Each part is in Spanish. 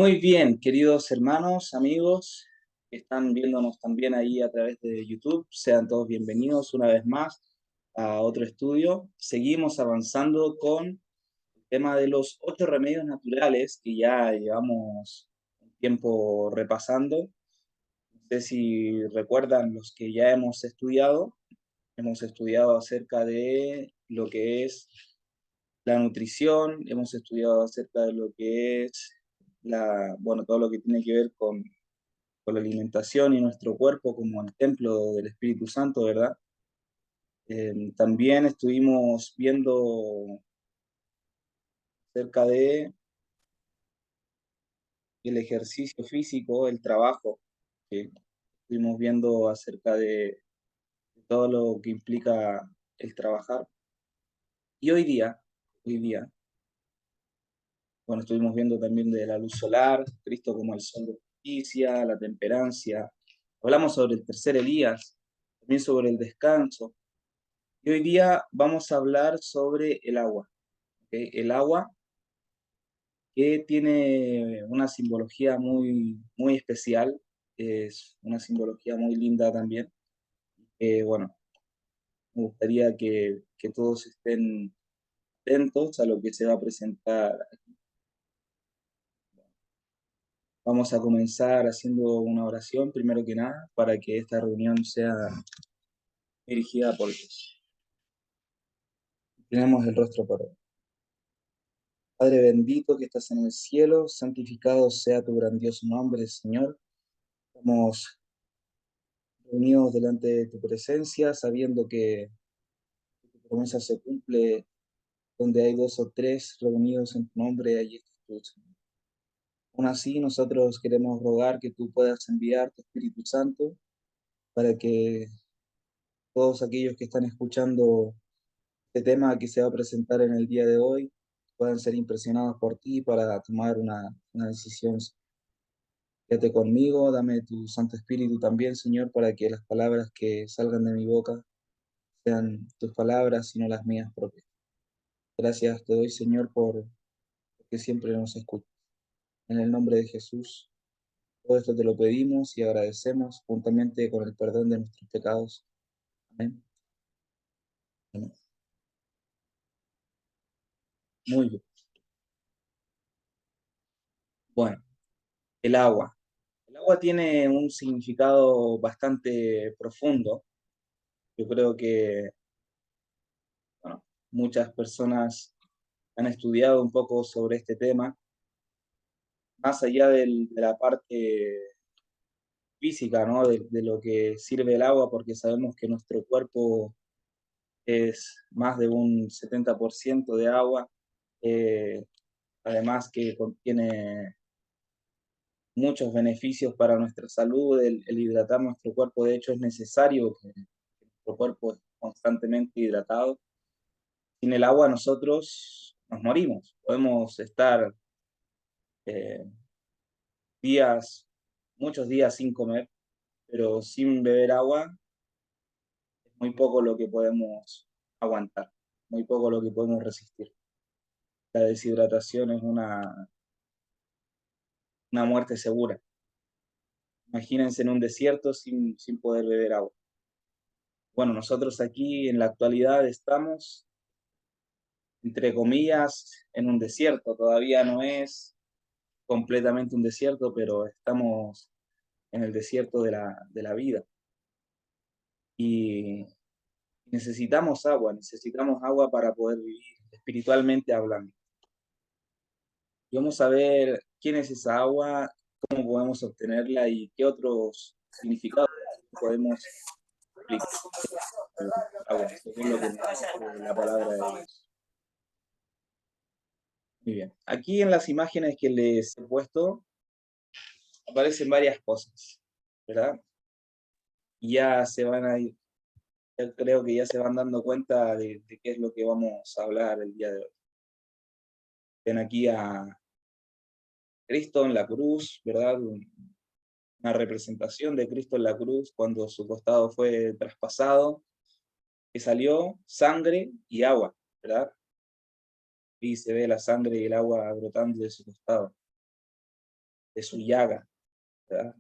Muy bien, queridos hermanos, amigos que están viéndonos también ahí a través de YouTube, sean todos bienvenidos una vez más a otro estudio. Seguimos avanzando con el tema de los 8 remedios naturales que ya llevamos un tiempo repasando. No sé si recuerdan los que ya hemos estudiado acerca de lo que es la nutrición, hemos estudiado acerca de lo que es todo lo que tiene que ver con la alimentación y nuestro cuerpo como el templo del Espíritu Santo, ¿verdad? También estuvimos viendo acerca de el ejercicio físico, el trabajo, que estuvimos viendo acerca de todo lo que implica el trabajar. Y hoy día, bueno, estuvimos viendo también de la luz solar, Cristo como el sol de justicia, la temperancia. Hablamos sobre el tercer Elías, también sobre el descanso. Y hoy día vamos a hablar sobre el agua. ¿Ok? El agua que tiene una simbología muy, muy especial, es una simbología muy linda también. Bueno, me gustaría que todos estén atentos a lo que se va a presentar. Vamos a comenzar haciendo una oración, primero que nada, para que esta reunión sea dirigida por Dios. Tenemos el rostro por él. Padre bendito que estás en el cielo, santificado sea tu grandioso nombre, Señor. Estamos reunidos delante de tu presencia, sabiendo que tu promesa se cumple donde hay dos o tres reunidos en tu nombre, allí estás tú, Señor. Aún así, nosotros queremos rogar que tú puedas enviar tu Espíritu Santo para que todos aquellos que están escuchando este tema que se va a presentar en el día de hoy puedan ser impresionados por ti para tomar una decisión. Quédate conmigo, dame tu Santo Espíritu también, Señor, para que las palabras que salgan de mi boca sean tus palabras y no las mías propias. Gracias te doy, Señor, porque siempre nos escuchas. En el nombre de Jesús, todo esto te lo pedimos y agradecemos juntamente con el perdón de nuestros pecados. Amén. Amén. Muy bien. Bueno, el agua. El agua tiene un significado bastante profundo. Yo creo que, bueno, muchas personas han estudiado un poco sobre este tema, más allá de la parte física, ¿no? De lo que sirve el agua, porque sabemos que nuestro cuerpo es más de un 70% de agua, eh, además que contiene muchos beneficios para nuestra salud, el hidratar nuestro cuerpo, de hecho es necesario que nuestro cuerpo esté constantemente hidratado. Sin el agua nosotros nos morimos, podemos estar eh, días, muchos días sin comer, pero sin beber agua es muy poco lo que podemos aguantar, muy poco lo que podemos resistir. La deshidratación es una muerte segura. Imagínense en un desierto sin poder beber agua. Bueno, nosotros aquí en la actualidad estamos, entre comillas, en un desierto. Todavía no es completamente un desierto, pero estamos en el desierto de la vida. Y necesitamos agua para poder vivir espiritualmente hablando. Y vamos a ver quién es esa agua, cómo podemos obtenerla y qué otros significados podemos aplicar al agua, según lo que nos dice la palabra de Dios. Muy bien. Aquí en las imágenes que les he puesto aparecen varias cosas, ¿verdad? Y ya se van a ir, ya creo que ya se van dando cuenta de qué es lo que vamos a hablar el día de hoy. Ven aquí a Cristo en la cruz, ¿verdad? Una representación de Cristo en la cruz cuando su costado fue traspasado, que salió sangre y agua, ¿verdad? Y se ve la sangre y el agua brotando de su costado. de su llaga, ¿verdad?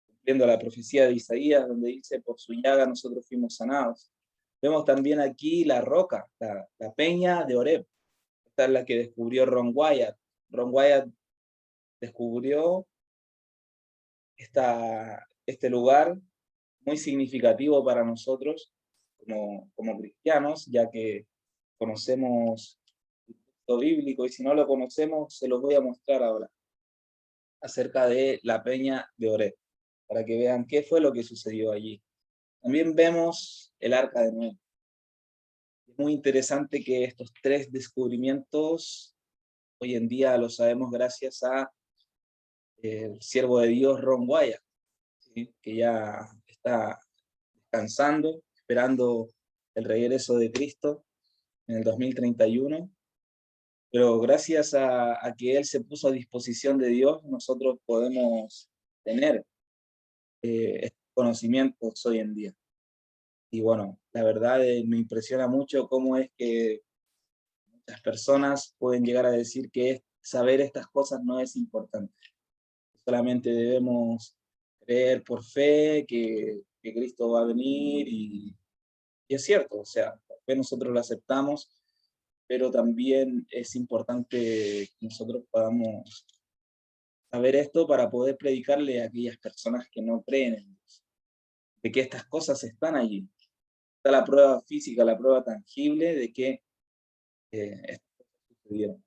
Cumpliendo la profecía de Isaías, donde dice, por su llaga nosotros fuimos sanados. Vemos también aquí la roca, la peña de Oreb. Esta es la que descubrió Ron Wyatt. Ron Wyatt descubrió este lugar muy significativo para nosotros como cristianos, ya que conocemos el texto bíblico, y si no lo conocemos, se los voy a mostrar ahora, acerca de la peña de Oreb, para que vean qué fue lo que sucedió allí. También vemos el arca de Noé. Es muy interesante que estos tres descubrimientos hoy en día lo sabemos gracias a el siervo de Dios Ron Wyatt, ¿sí? Que ya está descansando, esperando el regreso de Cristo en el 2031. Pero gracias a que Él se puso a disposición de Dios, nosotros podemos tener estos conocimientos hoy en día. Y bueno, la verdad me impresiona mucho cómo es que las personas pueden llegar a decir que saber estas cosas no es importante. Solamente debemos creer por fe que Cristo va a venir y es cierto, o sea, por fe nosotros lo aceptamos, pero también es importante que nosotros podamos saber esto para poder predicarle a aquellas personas que no creen en Dios, de que estas cosas están allí. Está la prueba física, la prueba tangible de que estas cosas sucedieron.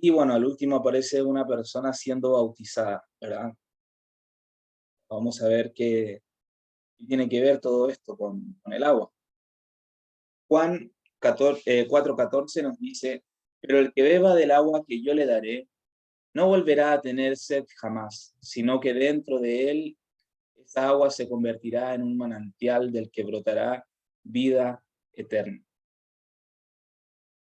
Y bueno, al último aparece una persona siendo bautizada, ¿verdad? Vamos a ver qué tiene que ver todo esto con el agua. Juan 4:14 nos dice, pero el que beba del agua que yo le daré, no volverá a tener sed jamás, sino que dentro de él esa agua se convertirá en un manantial del que brotará vida eterna.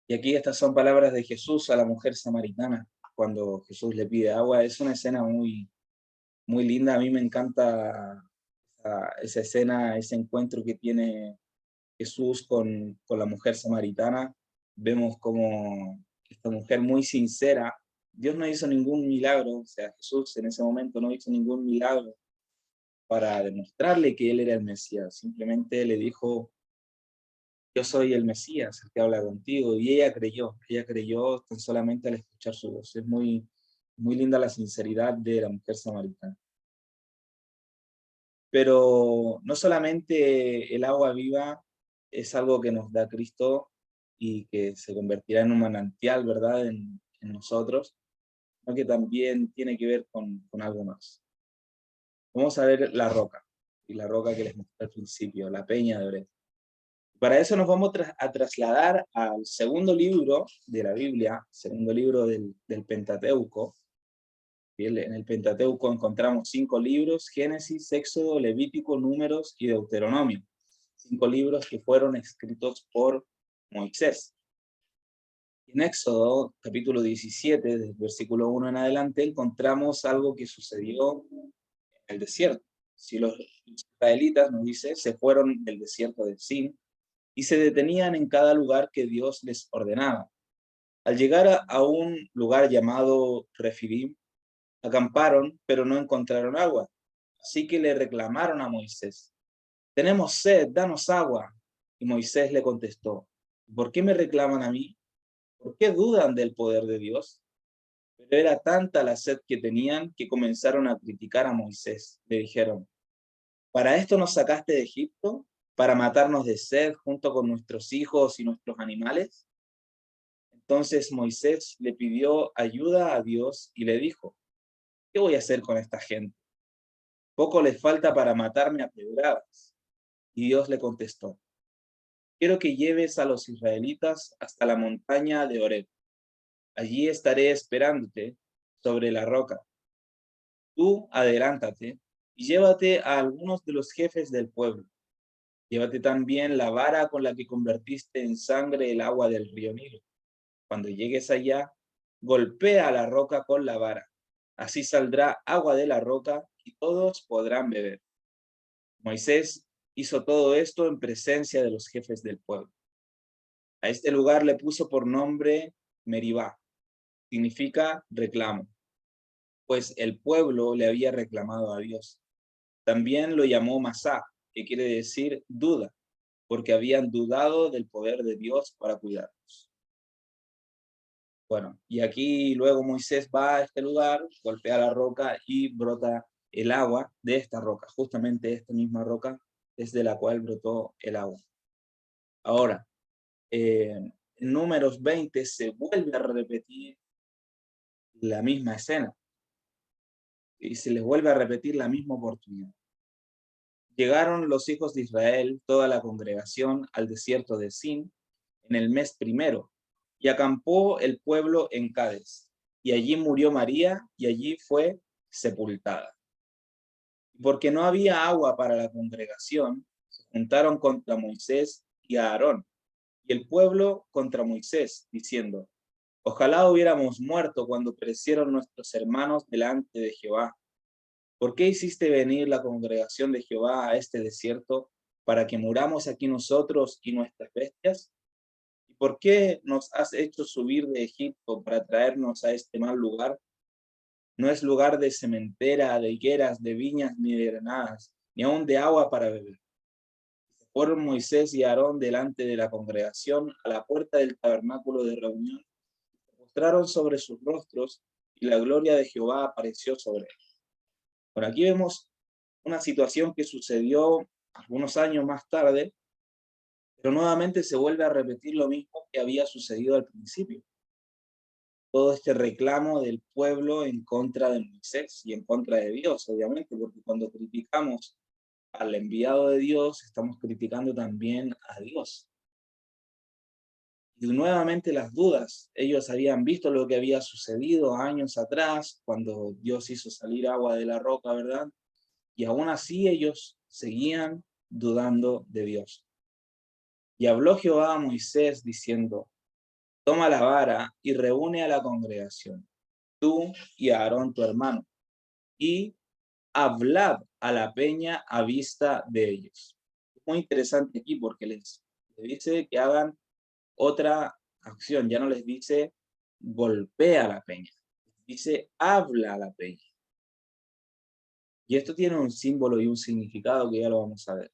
Y aquí estas son palabras de Jesús a la mujer samaritana, cuando Jesús le pide agua. Es una escena muy, muy linda. A mí me encanta esa escena, ese encuentro que tiene Jesús con la mujer samaritana. Vemos como esta mujer muy sincera. Dios no hizo ningún milagro, o sea, Jesús en ese momento no hizo ningún milagro para demostrarle que él era el Mesías. Simplemente le dijo, yo soy el Mesías, el que habla contigo. Y ella creyó tan solamente al escuchar su voz. Es muy, muy linda la sinceridad de la mujer samaritana. Pero no solamente el agua viva es algo que nos da Cristo y que se convertirá en un manantial, ¿verdad?, en nosotros, sino que también tiene que ver con algo más. Vamos a ver la roca, y la roca que les mostré al principio, la peña de Oreb. Para eso nos vamos a trasladar al segundo libro de la Biblia, segundo libro del Pentateuco. En el Pentateuco encontramos 5 libros: Génesis, Éxodo, Levítico, Números y Deuteronomio. 5 libros que fueron escritos por Moisés. En Éxodo, capítulo 17, del versículo 1 en adelante, encontramos algo que sucedió en el desierto. Si los israelitas, nos dice, se fueron del desierto de Sin y se detenían en cada lugar que Dios les ordenaba. Al llegar a un lugar llamado Refidim, acamparon, pero no encontraron agua. Así que le reclamaron a Moisés, tenemos sed, danos agua. Y Moisés le contestó, ¿por qué me reclaman a mí? ¿Por qué dudan del poder de Dios? Pero era tanta la sed que tenían que comenzaron a criticar a Moisés. Le dijeron, ¿para esto nos sacaste de Egipto? ¿Para matarnos de sed junto con nuestros hijos y nuestros animales? Entonces Moisés le pidió ayuda a Dios y le dijo, ¿qué voy a hacer con esta gente? Poco les falta para matarme a pedradas. Y Dios le contestó, quiero que lleves a los israelitas hasta la montaña de Oreb. Allí estaré esperándote sobre la roca. Tú adelántate y llévate a algunos de los jefes del pueblo. Llévate también la vara con la que convertiste en sangre el agua del río Nilo. Cuando llegues allá, golpea la roca con la vara. Así saldrá agua de la roca y todos podrán beber. Moisés hizo todo esto en presencia de los jefes del pueblo. A este lugar le puso por nombre Meribá, significa reclamo, pues el pueblo le había reclamado a Dios. También lo llamó Masá, que quiere decir duda, porque habían dudado del poder de Dios para cuidarlos. Bueno, y aquí luego Moisés va a este lugar, golpea la roca y brota el agua de esta roca. Justamente esta misma roca es de la cual brotó el agua. Ahora, en Números 20 se vuelve a repetir la misma escena y se les vuelve a repetir la misma oportunidad. Llegaron los hijos de Israel, toda la congregación, al desierto de Sin en el mes primero, y acampó el pueblo en Cades, y allí murió María, y allí fue sepultada. Porque no había agua para la congregación, se juntaron contra Moisés y a Aarón, y el pueblo contra Moisés, diciendo: ojalá hubiéramos muerto cuando perecieron nuestros hermanos delante de Jehová. ¿Por qué hiciste venir la congregación de Jehová a este desierto para que muramos aquí nosotros y nuestras bestias? ¿Y por qué nos has hecho subir de Egipto para traernos a este mal lugar? No es lugar de sementera, de higueras, de viñas, ni de granadas, ni aun de agua para beber. Fueron Moisés y Aarón delante de la congregación a la puerta del tabernáculo de reunión, se postraron sobre sus rostros, y la gloria de Jehová apareció sobre ellos. Por aquí vemos una situación que sucedió algunos años más tarde, pero nuevamente se vuelve a repetir lo mismo que había sucedido al principio. Todo este reclamo del pueblo en contra de Moisés y en contra de Dios, obviamente, porque cuando criticamos al enviado de Dios, estamos criticando también a Dios. Y nuevamente las dudas. Ellos habían visto lo que había sucedido años atrás, cuando Dios hizo salir agua de la roca, ¿verdad? Y aún así ellos seguían dudando de Dios. Y habló Jehová a Moisés diciendo: toma la vara y reúne a la congregación, tú y a Aarón tu hermano, y hablad a la peña a vista de ellos. Es muy interesante aquí porque les dice que hagan otra acción, ya no les dice golpea a la peña, dice habla a la peña. Y esto tiene un símbolo y un significado que ya lo vamos a ver.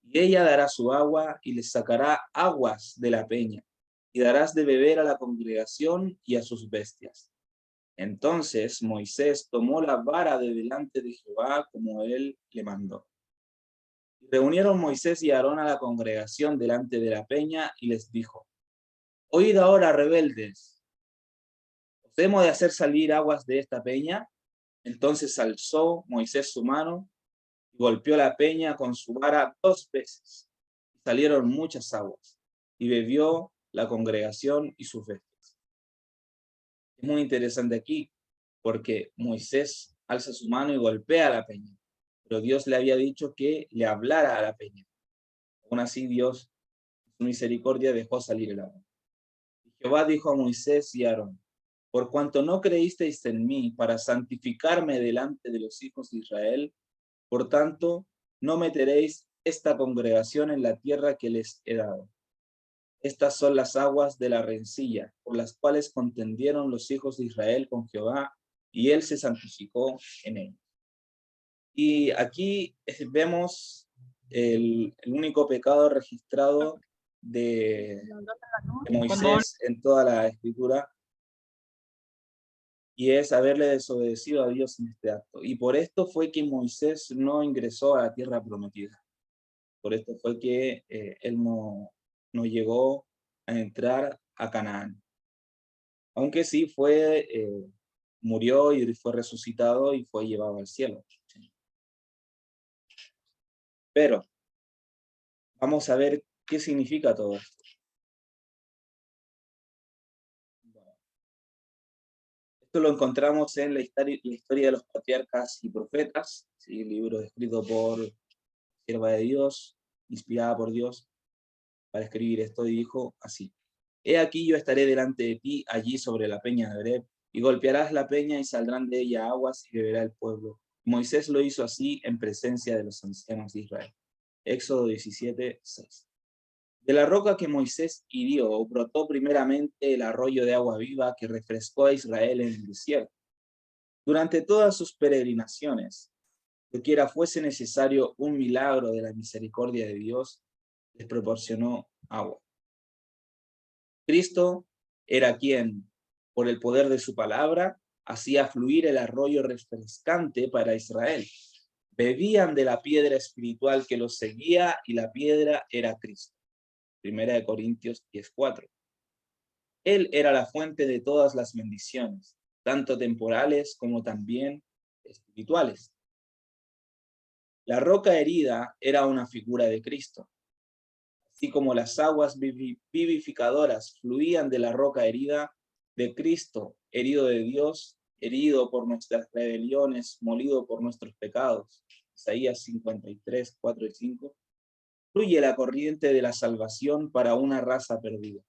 Y ella dará su agua y les sacará aguas de la peña, y darás de beber a la congregación y a sus bestias. Entonces Moisés tomó la vara de delante de Jehová como él le mandó. Y reunieron Moisés y Aarón a la congregación delante de la peña y les dijo: oíd ahora, rebeldes, ¿os hemos de hacer salir aguas de esta peña? Entonces alzó Moisés su mano y golpeó la peña con su vara 2 veces. Y salieron muchas aguas, y bebió la congregación y sus bestias. Es muy interesante aquí, porque Moisés alza su mano y golpea la peña, pero Dios le había dicho que le hablara a la peña. Aún así Dios, en su misericordia, dejó salir el agua. Y Jehová dijo a Moisés y a Aarón: por cuanto no creísteis en mí para santificarme delante de los hijos de Israel, por tanto, no meteréis esta congregación en la tierra que les he dado. Estas son las aguas de la rencilla, por las cuales contendieron los hijos de Israel con Jehová, y él se santificó en ellos. Y aquí vemos el único pecado registrado de Moisés en toda la escritura, y es haberle desobedecido a Dios en este acto. Y por esto fue que Moisés no ingresó a la tierra prometida. Por esto fue que él no llegó a entrar a Canaán. Aunque sí murió y fue resucitado y fue llevado al cielo. Pero vamos a ver qué significa todo esto. Esto lo encontramos en la historia de los patriarcas y profetas, ¿sí? Libro escrito por sierva de Dios, inspirada por Dios para escribir esto, y dijo así: he aquí yo estaré delante de ti allí sobre la peña de Oreb, y golpearás la peña y saldrán de ella aguas y beberá el pueblo. Moisés lo hizo así en presencia de los ancianos de Israel. Éxodo 17:6. De la roca que Moisés hirió, brotó primeramente el arroyo de agua viva que refrescó a Israel en el desierto. Durante todas sus peregrinaciones, doquiera fuese necesario un milagro de la misericordia de Dios, les proporcionó agua. Cristo era quien, por el poder de su palabra, hacía fluir el arroyo refrescante para Israel. Bebían de la piedra espiritual que los seguía y la piedra era Cristo. 1 Corintios 10:4. Él era la fuente de todas las bendiciones, tanto temporales como también espirituales. La roca herida era una figura de Cristo. Así como las aguas vivificadoras fluían de la roca herida de Cristo, herido de Dios, herido por nuestras rebeliones, molido por nuestros pecados. Isaías 53, 4 y 5. Fluye la corriente de la salvación para una raza perdida.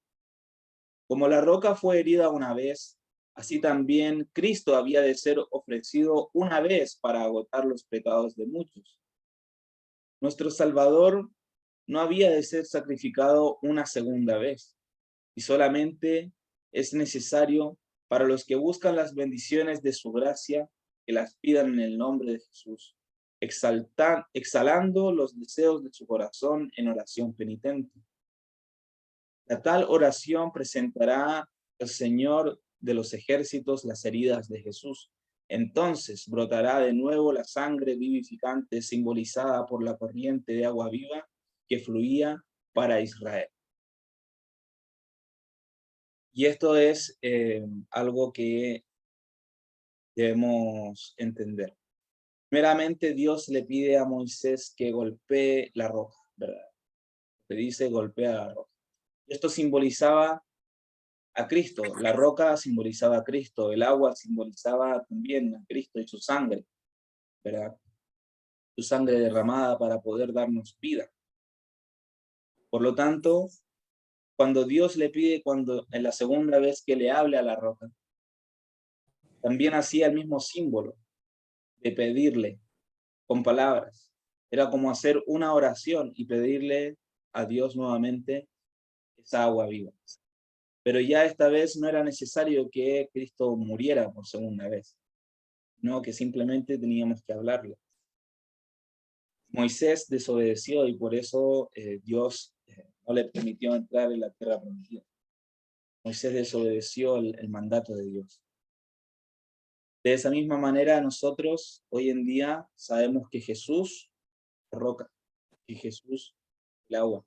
Como la roca fue herida una vez, así también Cristo había de ser ofrecido una vez para agotar los pecados de muchos. Nuestro Salvador no había de ser sacrificado una segunda vez, y solamente es necesario para los que buscan las bendiciones de su gracia que las pidan en el nombre de Jesús, exhalando los deseos de su corazón en oración penitente. La tal oración presentará al Señor de los ejércitos las heridas de Jesús. Entonces brotará de nuevo la sangre vivificante simbolizada por la corriente de agua viva que fluía para Israel. Y esto es algo que debemos entender. Primeramente, Dios le pide a Moisés que golpee la roca, ¿verdad? Le dice golpea la roca. Esto simbolizaba a Cristo, la roca simbolizaba a Cristo, el agua simbolizaba también a Cristo y su sangre, ¿verdad? Su sangre derramada para poder darnos vida. Por lo tanto, cuando Dios le pide, en la segunda vez que le hable a la roca, también hacía el mismo símbolo de pedirle con palabras. Era como hacer una oración y pedirle a Dios nuevamente esa agua viva. Pero ya esta vez no era necesario que Cristo muriera por segunda vez, no, que simplemente teníamos que hablarle. Moisés desobedeció y por eso Dios no le permitió entrar en la tierra prometida. Moisés desobedeció el mandato de Dios. De esa misma manera, nosotros hoy en día sabemos que Jesús es la roca y Jesús el agua.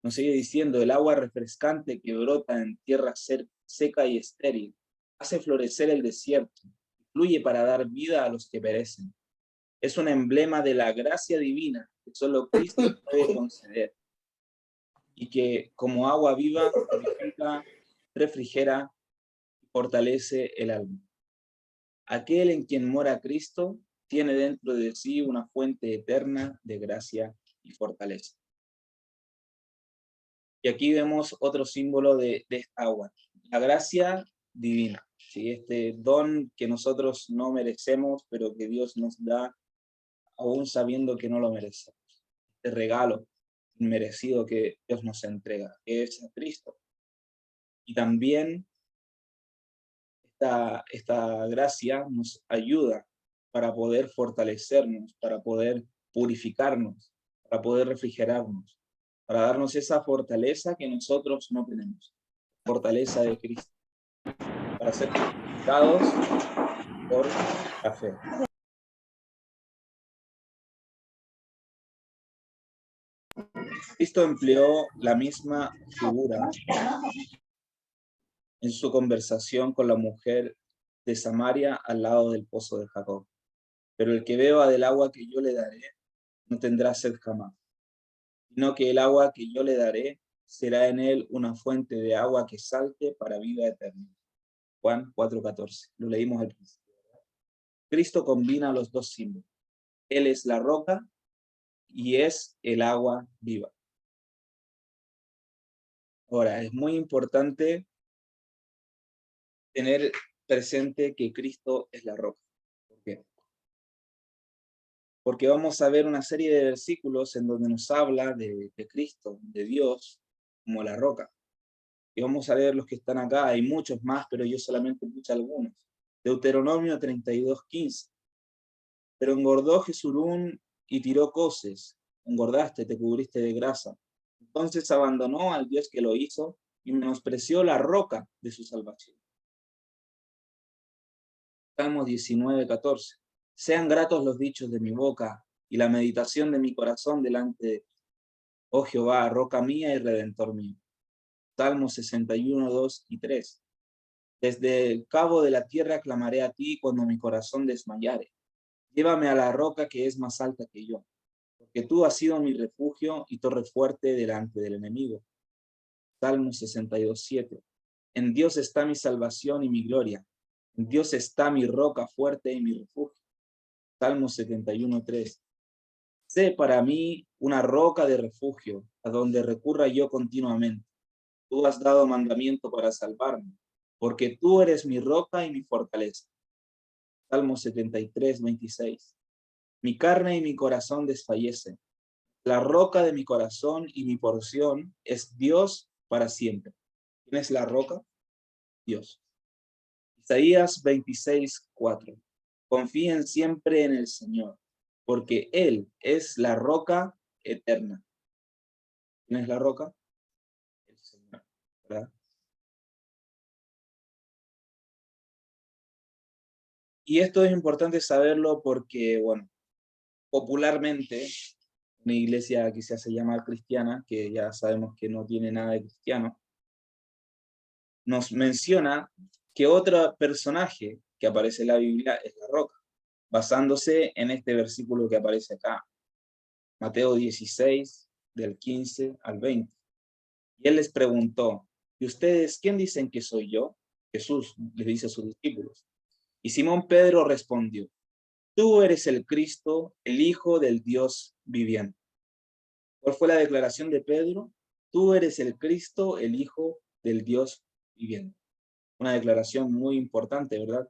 Nos sigue diciendo, el agua refrescante que brota en tierra seca y estéril, hace florecer el desierto, fluye para dar vida a los que perecen. Es un emblema de la gracia divina que solo Cristo puede conceder y que como agua viva purifica, refrigera y fortalece el alma. Aquel en quien mora Cristo tiene dentro de sí una fuente eterna de gracia y fortaleza. Y aquí vemos otro símbolo de esta agua, la gracia divina, ¿sí? Este don que nosotros no merecemos, pero que Dios nos da aún sabiendo que no lo merecemos. Este regalo inmerecido que Dios nos entrega, que es a Cristo. Y también esta gracia nos ayuda para poder fortalecernos, para poder purificarnos, para poder refrigerarnos, para darnos esa fortaleza que nosotros no tenemos, fortaleza de Cristo, para ser purificados por la fe. Cristo empleó la misma figura en su conversación con la mujer de Samaria al lado del pozo de Jacob. Pero el que beba del agua que yo le daré no tendrá sed jamás, sino que el agua que yo le daré será en él una fuente de agua que salte para vida eterna. Juan 4:14, lo leímos al principio. Cristo combina los dos símbolos. Él es la roca y es el agua viva. Ahora, es muy importante tener presente que Cristo es la roca. ¿Por qué? porque vamos a ver una serie de versículos en donde nos habla de Cristo, de Dios, como la roca. Y vamos a leer los que están acá, hay muchos más, pero yo solamente puse algunos. Deuteronomio 32:15. Pero engordó Jesurún y tiró coces, engordaste, te cubriste de grasa. Entonces abandonó al Dios que lo hizo y menospreció la roca de su salvación. Salmos 19:14. Sean gratos los dichos de mi boca y la meditación de mi corazón delante de ti, oh Jehová, roca mía y redentor mío. Salmos 61:2 y 3. Desde el cabo de la tierra clamaré a ti cuando mi corazón desmayare. Llévame a la roca que es más alta que yo, porque tú has sido mi refugio y torre fuerte delante del enemigo. Salmo 62:7. En Dios está mi salvación y mi gloria. En Dios está mi roca fuerte y mi refugio. Salmo 71:3. Sé para mí una roca de refugio, a donde recurra yo continuamente. Tú has dado mandamiento para salvarme, porque tú eres mi roca y mi fortaleza. Salmo 73:26. Mi carne y mi corazón desfallecen. La roca de mi corazón y mi porción es Dios para siempre. ¿Quién es la roca? Dios. Isaías 26:4. Confíen siempre en el Señor, porque Él es la roca eterna. ¿Quién es la roca? El Señor, ¿verdad? Y esto es importante saberlo porque, bueno, popularmente, una iglesia que se hace llamar cristiana, que ya sabemos que no tiene nada de cristiano, nos menciona que otro personaje que aparece en la Biblia es la roca, basándose en este versículo que aparece acá, Mateo 16, del 15 al 20. Y él les preguntó, ¿y ustedes quién dicen que soy yo? Jesús les dice a sus discípulos. Y Simón Pedro respondió, tú eres el Cristo, el Hijo del Dios viviente. ¿Cuál fue la declaración de Pedro? Tú eres el Cristo, el Hijo del Dios viviente. Una declaración muy importante, ¿verdad?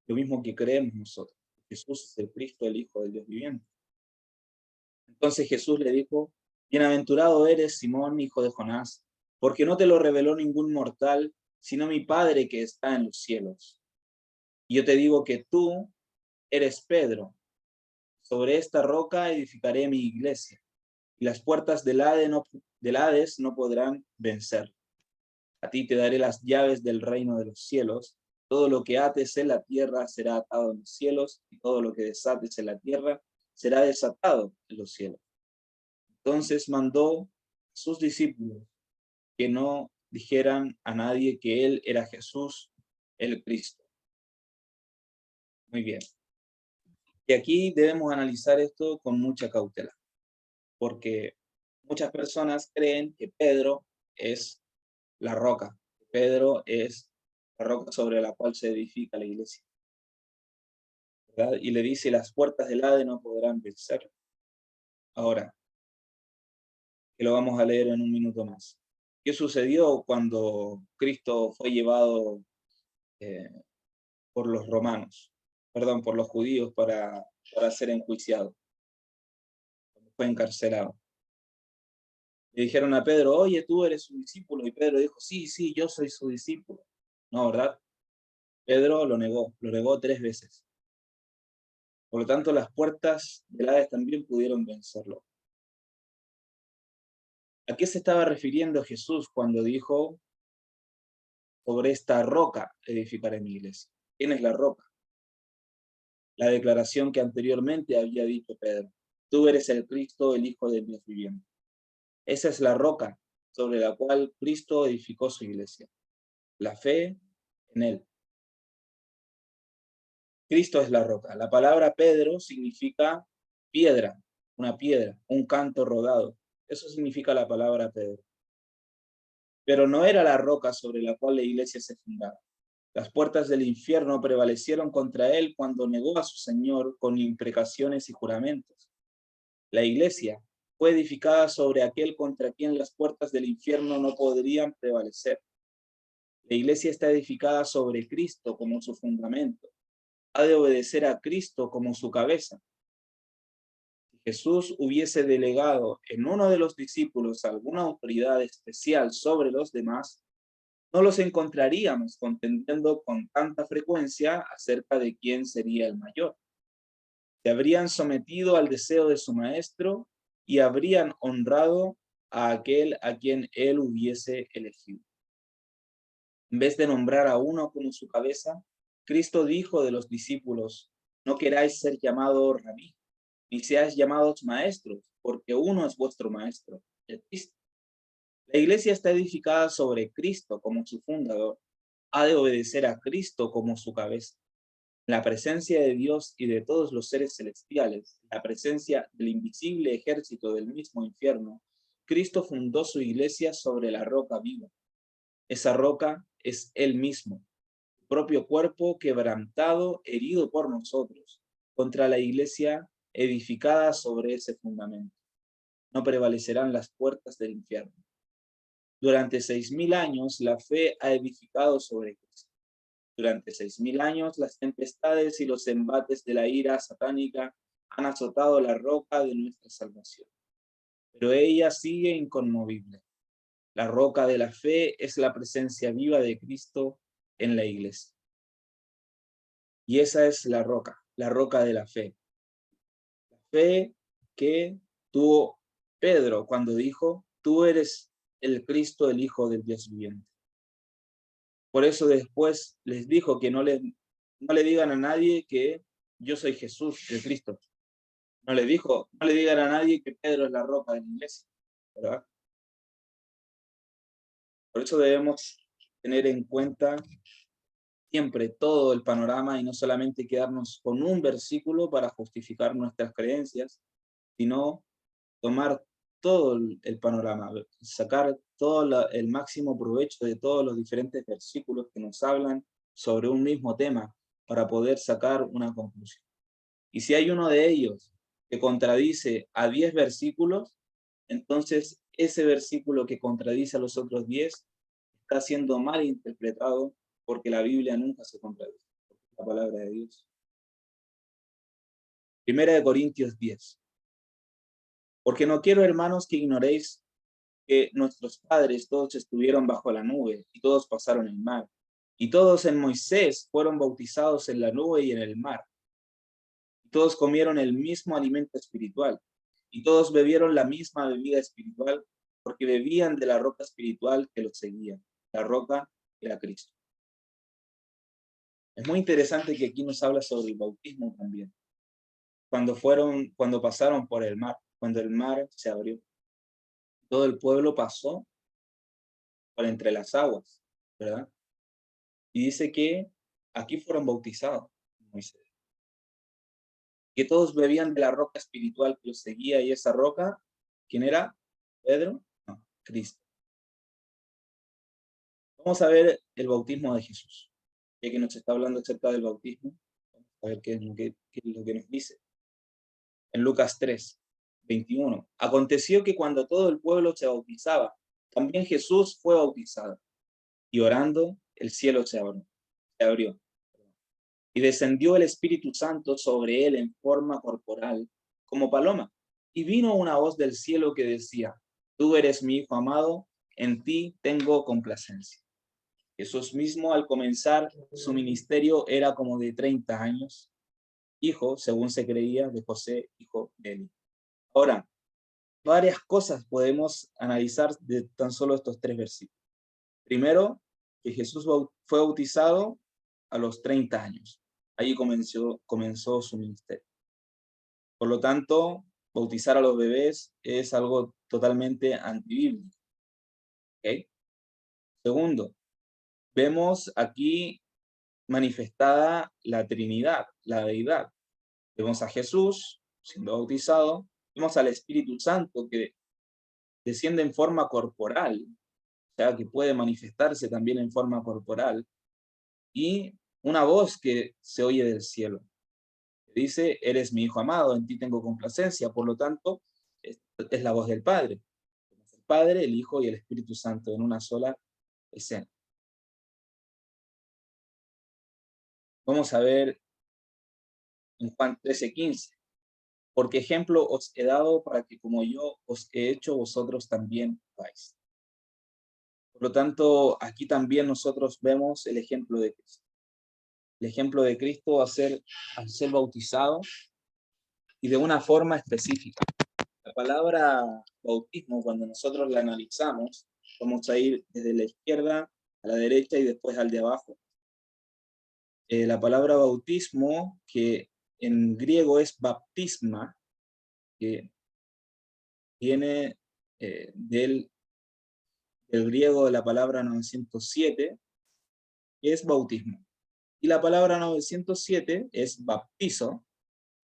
Lo mismo que creemos nosotros. Jesús es el Cristo, el Hijo del Dios viviente. Entonces Jesús le dijo, bienaventurado eres, Simón, hijo de Jonás, porque no te lo reveló ningún mortal, sino mi Padre que está en los cielos. Y yo te digo que tú eres Pedro, sobre esta roca edificaré mi iglesia, y las puertas del Hades no podrán vencer. A ti te daré las llaves del reino de los cielos. Todo lo que ates en la tierra será atado en los cielos, y todo lo que desates en la tierra será desatado en los cielos. Entonces mandó a sus discípulos que no dijeran a nadie que él era Jesús, el Cristo. Muy bien. Y aquí debemos analizar esto con mucha cautela, porque muchas personas creen que Pedro es la roca. Pedro es la roca sobre la cual se edifica la iglesia, ¿verdad? Y le dice, las puertas del Hades no podrán vencer. Ahora, que lo vamos a leer en un minuto más. ¿Qué sucedió cuando Cristo fue llevado eh, por los romanos? Perdón, por los judíos para ser enjuiciado, cuando fue encarcelado. Le dijeron a Pedro, oye, tú eres su discípulo, y Pedro dijo, sí, sí, yo soy su discípulo. No, ¿verdad? Pedro lo negó 3 veces. Por lo tanto, las puertas del Hades también pudieron vencerlo. ¿A qué se estaba refiriendo Jesús cuando dijo, sobre esta roca edificaré mi iglesia? ¿Quién es la roca? La declaración que anteriormente había dicho Pedro. Tú eres el Cristo, el Hijo del Dios viviente. Esa es la roca sobre la cual Cristo edificó su iglesia. La fe en él. Cristo es la roca. La palabra Pedro significa piedra, una piedra, un canto rodado. Eso significa la palabra Pedro. Pero no era la roca sobre la cual la iglesia se fundaba. Las puertas del infierno prevalecieron contra él cuando negó a su Señor con imprecaciones y juramentos. La iglesia fue edificada sobre aquel contra quien las puertas del infierno no podrían prevalecer. La iglesia está edificada sobre Cristo como su fundamento. Ha de obedecer a Cristo como su cabeza. Jesús hubiese delegado en uno de los discípulos alguna autoridad especial sobre los demás, no los encontraríamos contendiendo con tanta frecuencia acerca de quién sería el mayor. Se habrían sometido al deseo de su maestro y habrían honrado a aquel a quien él hubiese elegido. En vez de nombrar a uno como su cabeza, Cristo dijo de los discípulos: no queráis ser llamados rabí, ni seáis llamados maestros, porque uno es vuestro maestro, el Cristo. La iglesia está edificada sobre Cristo como su fundador. Ha de obedecer a Cristo como su cabeza. En la presencia de Dios y de todos los seres celestiales, la presencia del invisible ejército del mismo infierno, Cristo fundó su iglesia sobre la roca viva. Esa roca es Él mismo, su propio cuerpo quebrantado, herido por nosotros, contra la iglesia edificada sobre ese fundamento. No prevalecerán las puertas del infierno. Durante 6.000 años la fe ha edificado sobre Cristo. Durante 6.000 años las tempestades y los embates de la ira satánica han azotado la roca de nuestra salvación. Pero ella sigue inconmovible. La roca de la fe es la presencia viva de Cristo en la iglesia. Y esa es la roca de la fe. La fe que tuvo Pedro cuando dijo: tú eres el Cristo, el Hijo del Dios viviente. Por eso después les dijo que no le digan a nadie que yo soy Jesús, el Cristo. No le digan a nadie que Pedro es la roca de la iglesia, ¿verdad? Por eso debemos tener en cuenta siempre todo el panorama y no solamente quedarnos con un versículo para justificar nuestras creencias, sino tomar todo el panorama, sacar todo el máximo provecho de todos los diferentes versículos que nos hablan sobre un mismo tema para poder sacar una conclusión. Y si hay uno de ellos que contradice a 10 versículos, entonces ese versículo que contradice a los otros 10 está siendo mal interpretado, porque la Biblia nunca se contradice, la palabra de Dios. Primera de Corintios 10. Porque no quiero, hermanos, que ignoréis que nuestros padres todos estuvieron bajo la nube y todos pasaron el mar. Y todos en Moisés fueron bautizados en la nube y en el mar. Y todos comieron el mismo alimento espiritual. Y todos bebieron la misma bebida espiritual, porque bebían de la roca espiritual que los seguía. La roca era Cristo. Es muy interesante que aquí nos habla sobre el bautismo también. Cuando pasaron por el mar, cuando el mar se abrió, todo el pueblo pasó por entre las aguas, ¿verdad? Y dice que aquí fueron bautizados, Moisés. Que todos bebían de la roca espiritual que los seguía, y esa roca, ¿quién era? ¿Pedro? No, Cristo. Vamos a ver el bautismo de Jesús. Ya que nos está hablando acerca del bautismo, vamos a ver qué es lo que nos dice. En Lucas 3, 21. Aconteció que cuando todo el pueblo se bautizaba, también Jesús fue bautizado. Y orando, el cielo se abrió. Y descendió el Espíritu Santo sobre él en forma corporal, como paloma. Y vino una voz del cielo que decía: tú eres mi Hijo amado, en ti tengo complacencia. Jesús mismo, al comenzar su ministerio, era como de 30 años, hijo, según se creía, de José, hijo de Eli. Ahora, varias cosas podemos analizar de tan solo estos 3 versículos. Primero, que Jesús fue bautizado a los 30 años. Ahí comenzó su ministerio. Por lo tanto, bautizar a los bebés es algo totalmente antibíblico. ¿Okay? Segundo, vemos aquí manifestada la Trinidad, la deidad. Vemos a Jesús siendo bautizado, vemos al Espíritu Santo que desciende en forma corporal, o sea, que puede manifestarse también en forma corporal, y una voz que se oye del cielo. Dice: eres mi Hijo amado, en ti tengo complacencia. Por lo tanto, es la voz del Padre. El Padre, el Hijo y el Espíritu Santo en una sola escena. Vamos a ver en Juan 13:15. porque ejemplo os he dado para que como yo os he hecho, vosotros también hagáis. Por lo tanto, aquí también nosotros vemos el ejemplo de Cristo. El ejemplo de Cristo al ser bautizado y de una forma específica. La palabra bautismo, cuando nosotros la analizamos, vamos a ir desde la izquierda a la derecha y después al de abajo. La palabra bautismo, que en griego es baptisma, que viene del griego de la palabra 907, que es bautismo. Y la palabra 907 es baptizo,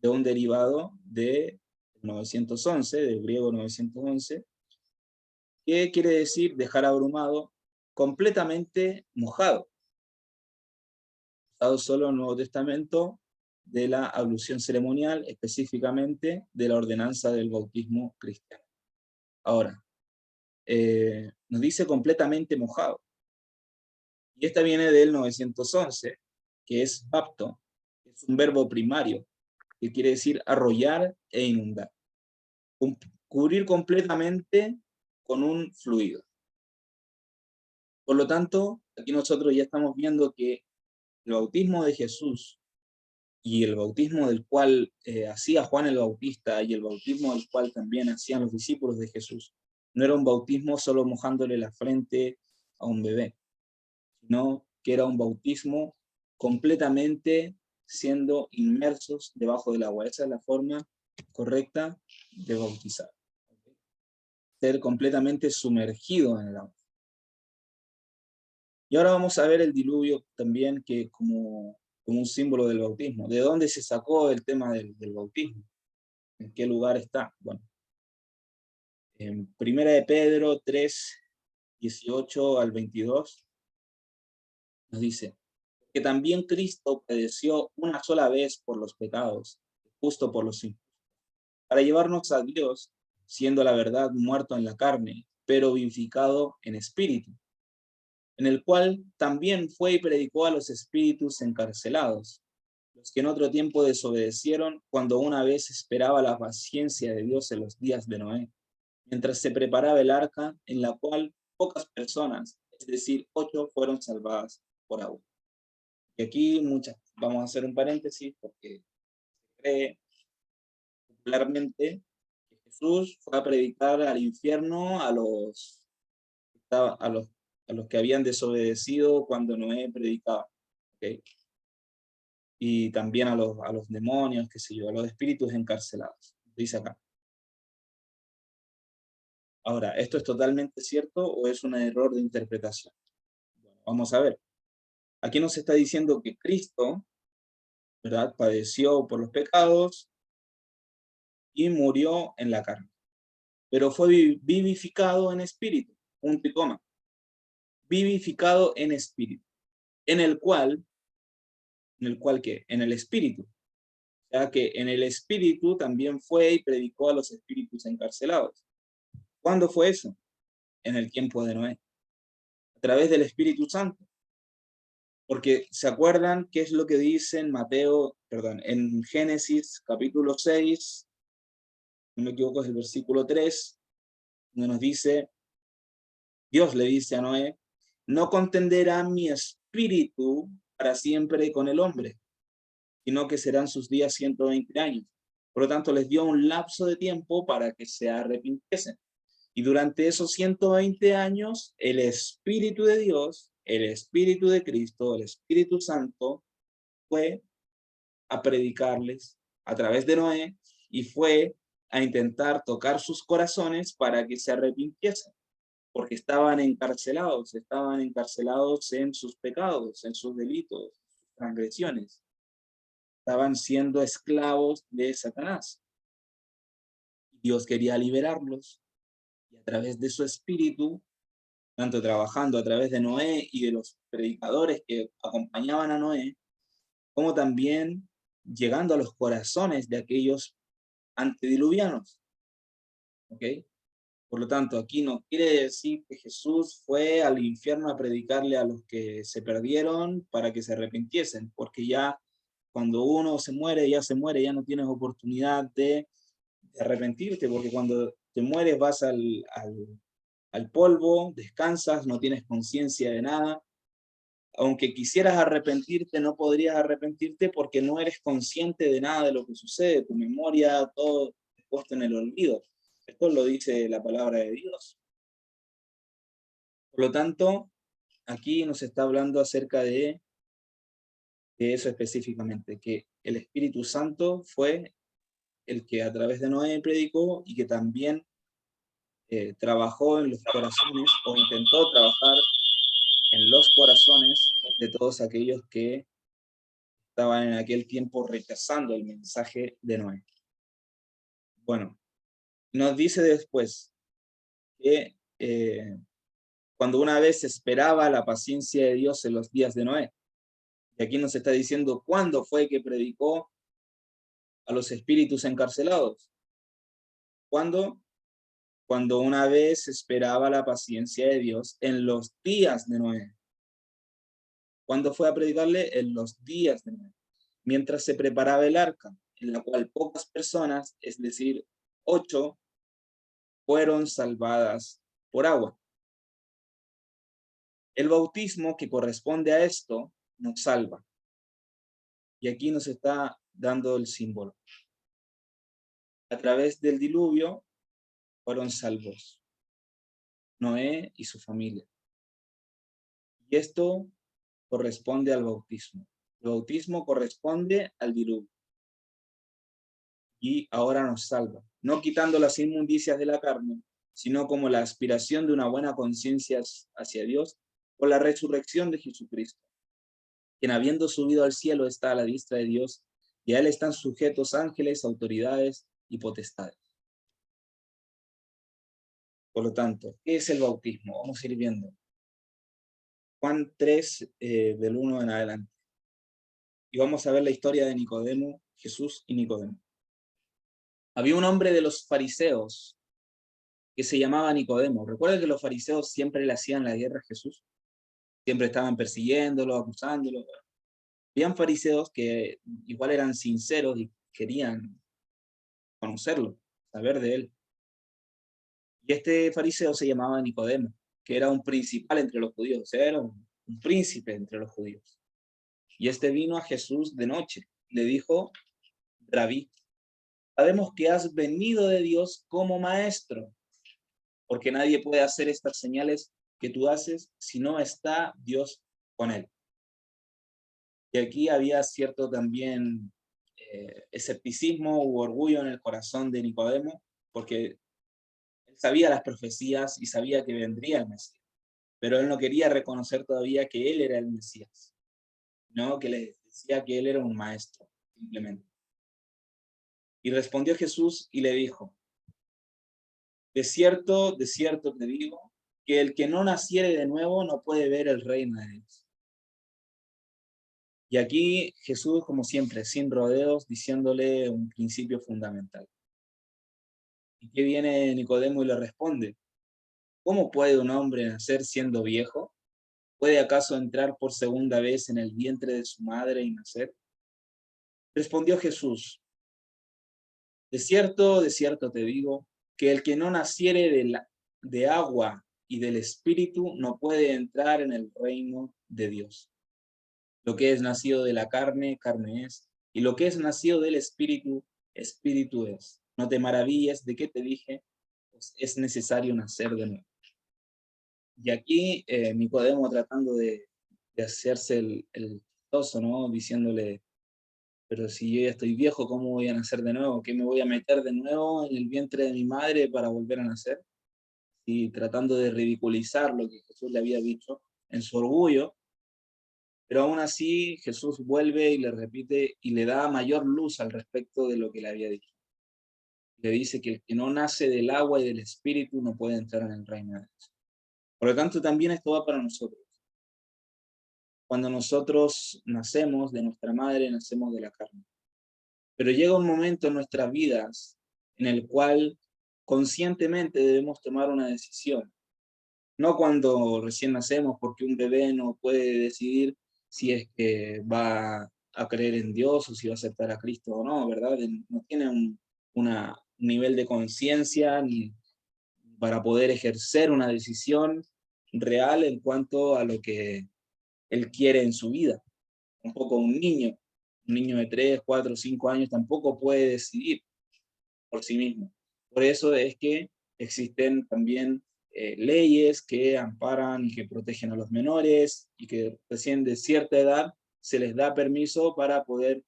de un derivado de 911, del griego 911, que quiere decir dejar abrumado, completamente mojado. Usado solo en el Nuevo Testamento de la ablución ceremonial, específicamente de la ordenanza del bautismo cristiano. Ahora, nos dice completamente mojado. Y esta viene del 911, que es bapto, es un verbo primario, que quiere decir arrollar e inundar. Cubrir completamente con un fluido. Por lo tanto, aquí nosotros ya estamos viendo que el bautismo de Jesús y el bautismo del cual hacía Juan el Bautista y el bautismo del cual también hacían los discípulos de Jesús, no era un bautismo solo mojándole la frente a un bebé, sino que era un bautismo completamente siendo inmersos debajo del agua. Esa es la forma correcta de bautizar. Ser completamente sumergido en el agua. Y ahora vamos a ver el diluvio también que como un símbolo del bautismo. ¿De dónde se sacó el tema del bautismo? ¿En qué lugar está? Bueno, en 1 de Pedro 3, 18 al 22, nos dice que también Cristo padeció una sola vez por los pecados, justo por los injustos, para llevarnos a Dios, siendo la verdad muerto en la carne, pero vivificado en espíritu, en el cual también fue y predicó a los espíritus encarcelados, los que en otro tiempo desobedecieron cuando una vez esperaba la paciencia de Dios en los días de Noé, mientras se preparaba el arca en la cual pocas personas, es decir, 8, fueron salvadas por agua. Y aquí vamos a hacer un paréntesis porque se cree popularmente que Jesús fue a predicar al infierno a los que habían desobedecido cuando Noé predicaba. ¿Okay? Y también a los demonios, qué sé yo, a los espíritus encarcelados. Dice acá. Ahora, ¿esto es totalmente cierto o es un error de interpretación? Bueno, vamos a ver. Aquí nos está diciendo que Cristo, ¿verdad?, padeció por los pecados y murió en la carne, pero fue vivificado en espíritu, punto y coma. Vivificado en espíritu, en el cual ¿qué? En el espíritu. O sea que en el espíritu también fue y predicó a los espíritus encarcelados. ¿Cuándo fue eso? En el tiempo de Noé, a través del Espíritu Santo. Porque ¿se acuerdan qué es lo que dice en Génesis capítulo 6, no me equivoco es el versículo 3, donde nos dice, Dios le dice a Noé, no contenderá mi espíritu para siempre con el hombre, sino que serán sus días 120 años. Por lo tanto, les dio un lapso de tiempo para que se arrepintiesen. Y durante esos 120 años, el Espíritu de Dios, el Espíritu de Cristo, el Espíritu Santo, fue a predicarles a través de Noé y fue a intentar tocar sus corazones para que se arrepintiesen, porque estaban encarcelados en sus pecados, en sus delitos, sus transgresiones. Estaban siendo esclavos de Satanás. Dios quería liberarlos y a través de su Espíritu, tanto trabajando a través de Noé y de los predicadores que acompañaban a Noé, como también llegando a los corazones de aquellos antediluvianos. ¿Ok? Por lo tanto, aquí no quiere decir que Jesús fue al infierno a predicarle a los que se perdieron para que se arrepintiesen, porque ya cuando uno se muere, ya no tienes oportunidad de arrepentirte, porque cuando te mueres vas al polvo, descansas, no tienes conciencia de nada. Aunque quisieras arrepentirte, no podrías arrepentirte porque no eres consciente de nada de lo que sucede, tu memoria, todo es puesto en el olvido. Esto lo dice la palabra de Dios. Por lo tanto, aquí nos está hablando acerca de eso específicamente, que el Espíritu Santo fue el que a través de Noé predicó y que también trabajó en los corazones o intentó trabajar en los corazones de todos aquellos que estaban en aquel tiempo rechazando el mensaje de Noé. Bueno, nos dice después que cuando una vez esperaba la paciencia de Dios en los días de Noé, y aquí nos está diciendo cuándo fue que predicó a los espíritus encarcelados. ¿Cuándo? Cuando una vez esperaba la paciencia de Dios en los días de Noé. ¿Cuándo fue a predicarle? En los días de Noé. Mientras se preparaba el arca, en la cual pocas personas, es decir, 8, fueron salvadas por agua. El bautismo que corresponde a esto nos salva. Y aquí nos está dando el símbolo. A través del diluvio fueron salvos Noé y su familia. Y esto corresponde al bautismo. El bautismo corresponde al diluvio. Y ahora nos salva, no quitando las inmundicias de la carne, sino como la aspiración de una buena conciencia hacia Dios por la resurrección de Jesucristo, quien habiendo subido al cielo está a la diestra de Dios, y a él están sujetos ángeles, autoridades y potestades. Por lo tanto, ¿qué es el bautismo? Vamos a ir viendo. Juan 3, del 1 en adelante. Y vamos a ver la historia de Nicodemo, Jesús y Nicodemo. Había un hombre de los fariseos que se llamaba Nicodemo. Recuerda que los fariseos siempre le hacían la guerra a Jesús. Siempre estaban persiguiéndolo, acusándolo. Habían fariseos que igual eran sinceros y querían conocerlo, saber de él. Y este fariseo se llamaba Nicodemo, que era un principal entre los judíos, o sea, era un príncipe entre los judíos. Y este vino a Jesús de noche. Le dijo: Rabí, sabemos que has venido de Dios como maestro, porque nadie puede hacer estas señales que tú haces si no está Dios con él. Y aquí había cierto también escepticismo u orgullo en el corazón de Nicodemo, porque él sabía las profecías y sabía que vendría el Mesías, pero él no quería reconocer todavía que él era el Mesías, no, que le decía que él era un maestro, simplemente. Y respondió Jesús y le dijo: de cierto te digo, que el que no naciere de nuevo no puede ver el reino de Dios. Y aquí Jesús, como siempre, sin rodeos, diciéndole un principio fundamental. ¿Y qué viene Nicodemo y le responde? ¿Cómo puede un hombre nacer siendo viejo? ¿Puede acaso entrar por segunda vez en el vientre de su madre y nacer? Respondió Jesús: de cierto te digo, que el que no naciere de agua y del Espíritu no puede entrar en el reino de Dios. Lo que es nacido de la carne, carne es, y lo que es nacido del Espíritu, Espíritu es. No te maravilles de que te dije, pues es necesario nacer de nuevo. Y aquí Nicodemo tratando de hacerse el chistoso, ¿no? Diciéndole: pero si yo ya estoy viejo, ¿cómo voy a nacer de nuevo? ¿Qué me voy a meter de nuevo en el vientre de mi madre para volver a nacer? Y tratando de ridiculizar lo que Jesús le había dicho en su orgullo, pero aún así Jesús vuelve y le repite y le da mayor luz al respecto de lo que le había dicho. Le dice que el que no nace del agua y del Espíritu no puede entrar en el reino de Dios. Por lo tanto, también esto va para nosotros. Cuando nosotros nacemos de nuestra madre, nacemos de la carne. Pero llega un momento en nuestras vidas en el cual conscientemente debemos tomar una decisión. No cuando recién nacemos, porque un bebé no puede decidir si es que va a creer en Dios o si va a aceptar a Cristo o no, ¿verdad? No tiene un nivel de conciencia ni para poder ejercer una decisión real en cuanto a lo que él quiere en su vida. Un poco un niño de 3, 4, 5 años tampoco puede decidir por sí mismo. Por eso es que existen también leyes que amparan y que protegen a los menores y que recién de cierta edad se les da permiso para poder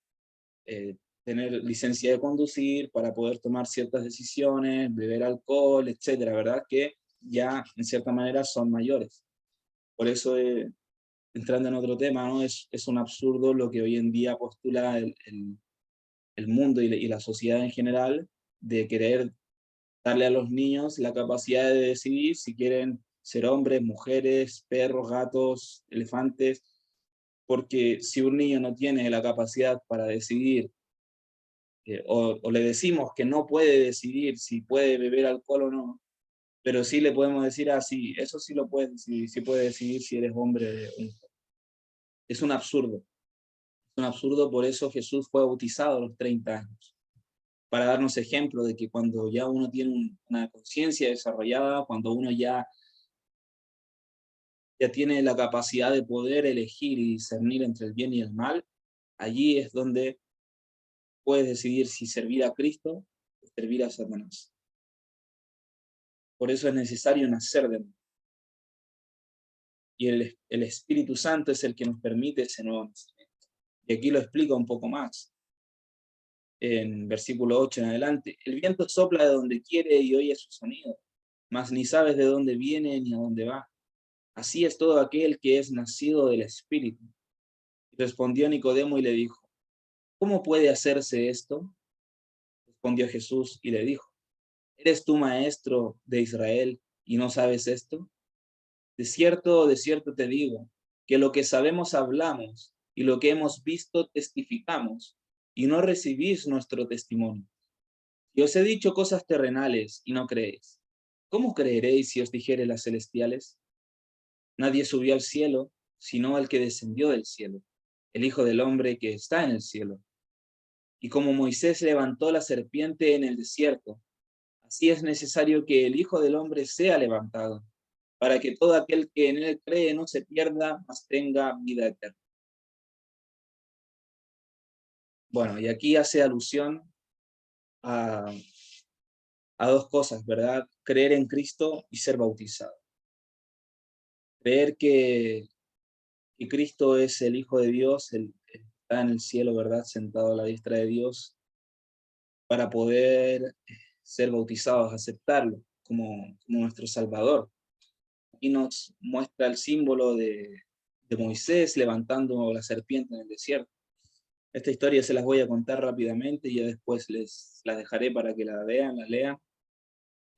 eh, tener licencia de conducir, para poder tomar ciertas decisiones, beber alcohol, etcétera, ¿verdad? Que ya en cierta manera son mayores. Por eso, entrando en otro tema, ¿no? Es un absurdo lo que hoy en día postula el mundo y la sociedad en general de querer darle a los niños la capacidad de decidir si quieren ser hombres, mujeres, perros, gatos, elefantes, porque si un niño no tiene la capacidad para decidir, o le decimos que no puede decidir si puede beber alcohol o no, pero sí le podemos decir, ah, sí, eso sí lo puedes decidir, sí puedes decidir si eres hombre o mujer. Es un absurdo. Es un absurdo, por eso Jesús fue bautizado a los 30 años, para darnos ejemplo de que cuando ya uno tiene una conciencia desarrollada, cuando uno ya tiene la capacidad de poder elegir y discernir entre el bien y el mal, allí es donde puedes decidir si servir a Cristo o servir a Satanás. Por eso es necesario nacer de nuevo. Y el Espíritu Santo es el que nos permite ese nuevo nacimiento. Y aquí lo explica un poco más, en versículo 8 en adelante. El viento sopla de donde quiere y oye su sonido, mas ni sabes de dónde viene ni a dónde va. Así es todo aquel que es nacido del Espíritu. Respondió Nicodemo y le dijo, ¿cómo puede hacerse esto? Respondió Jesús y le dijo, ¿eres tú maestro de Israel y no sabes esto? De cierto te digo, que lo que sabemos hablamos y lo que hemos visto testificamos, y no recibís nuestro testimonio. Si os he dicho cosas terrenales y no creéis, ¿cómo creeréis si os dijere las celestiales? Nadie subió al cielo, sino el que descendió del cielo, el Hijo del Hombre que está en el cielo. Y como Moisés levantó la serpiente en el desierto, así es necesario que el Hijo del Hombre sea levantado, para que todo aquel que en él cree no se pierda, mas tenga vida eterna. Bueno, y aquí hace alusión a, a dos cosas, ¿verdad? Creer en Cristo y ser bautizado. Creer que Cristo es el Hijo de Dios, está en el cielo, ¿verdad? Sentado a la diestra de Dios, para poder ser bautizados, aceptarlo como nuestro Salvador. Aquí nos muestra el símbolo de Moisés levantando la serpiente en el desierto. Esta historia se las voy a contar rápidamente y ya después les la dejaré para que la vean, la lean.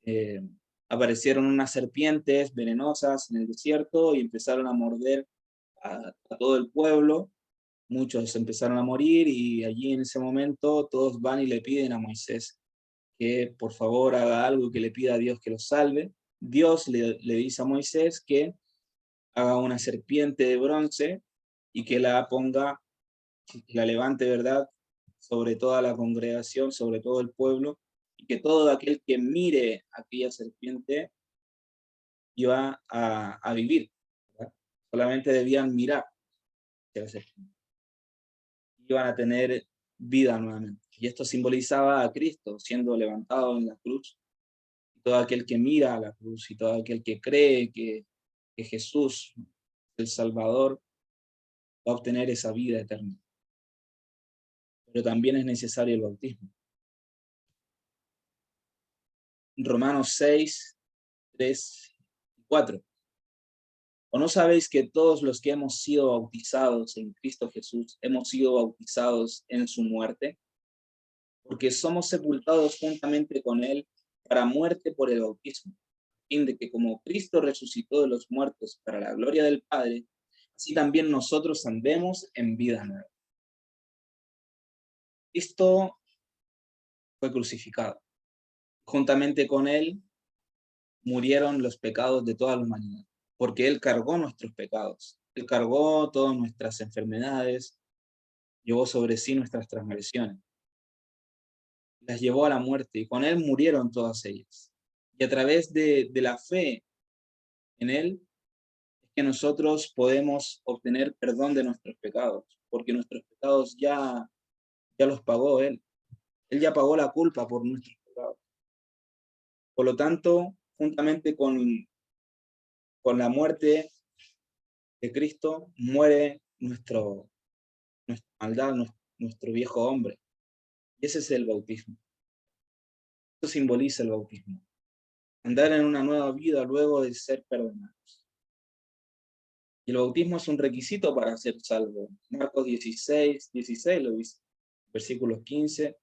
Eh, Aparecieron unas serpientes venenosas en el desierto y empezaron a morder a todo el pueblo. Muchos empezaron a morir y allí en ese momento todos van y le piden a Moisés que por favor haga algo, que le pida a Dios que los salve. Dios le dice a Moisés que haga una serpiente de bronce y que la ponga, que la levante, ¿verdad?, sobre toda la congregación, sobre todo el pueblo, y que todo aquel que mire aquella serpiente iba a vivir, ¿verdad? Solamente debían mirar hacia la serpiente. Iban a tener vida nuevamente. Y esto simbolizaba a Cristo siendo levantado en la cruz. Y todo aquel que mira a la cruz y todo aquel que cree que Jesús, el Salvador, va a obtener esa vida eterna. Pero también es necesario el bautismo. Romanos 6, 3 y 4. ¿O no sabéis que todos los que hemos sido bautizados en Cristo Jesús hemos sido bautizados en su muerte? Porque somos sepultados juntamente con él para muerte por el bautismo, a fin de que como Cristo resucitó de los muertos para la gloria del Padre, así también nosotros andemos en vida nueva. Cristo fue crucificado. Juntamente con él murieron los pecados de toda la humanidad, porque él cargó nuestros pecados. Él cargó todas nuestras enfermedades, llevó sobre sí nuestras transgresiones. las llevó a la muerte, y con él murieron todas ellas. Y a través de la fe en él, es que nosotros podemos obtener perdón de nuestros pecados, porque nuestros pecados ya los pagó él. Él ya pagó la culpa por nuestros pecados. Por lo tanto, juntamente con la muerte de Cristo, muere nuestra maldad, nuestro viejo hombre. Y ese es el bautismo. Eso simboliza el bautismo. Andar en una nueva vida luego de ser perdonados. Y el bautismo es un requisito para ser salvo. Marcos 16 lo dice. Versículos 15,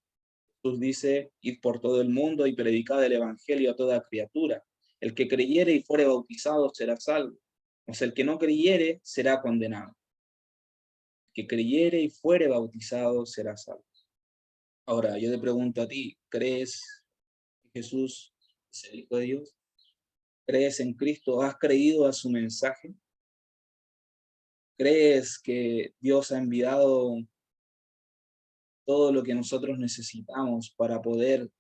Jesús dice: id por todo el mundo y predicad el evangelio a toda criatura. El que creyere y fuere bautizado será salvo, mas el que no creyere será condenado. El que creyere y fuere bautizado será salvo. Ahora, yo te pregunto a ti, ¿crees que Jesús es el Hijo de Dios? ¿Crees en Cristo? ¿Has creído a su mensaje? ¿Crees que Dios ha enviado todo lo que nosotros necesitamos para poder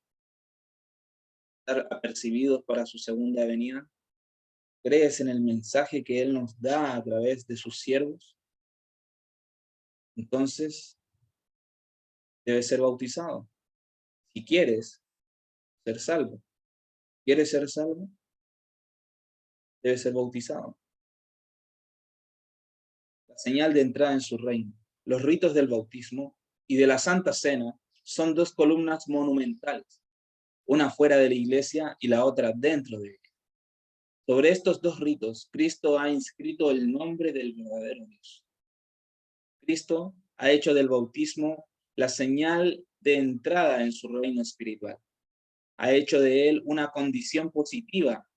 estar apercibidos para su segunda venida? ¿Crees en el mensaje que Él nos da a través de sus siervos? Entonces, debes ser bautizado. Si quieres ser salvo, ¿quieres ser salvo? Debes ser bautizado. La señal de entrada en su reino. Los ritos del bautismo y de la Santa Cena son dos columnas monumentales, una fuera de la iglesia y la otra dentro de ella. Sobre estos dos ritos, Cristo ha inscrito el nombre del verdadero Dios. Cristo ha hecho del bautismo la señal de entrada en su reino espiritual. Ha hecho de él una condición positiva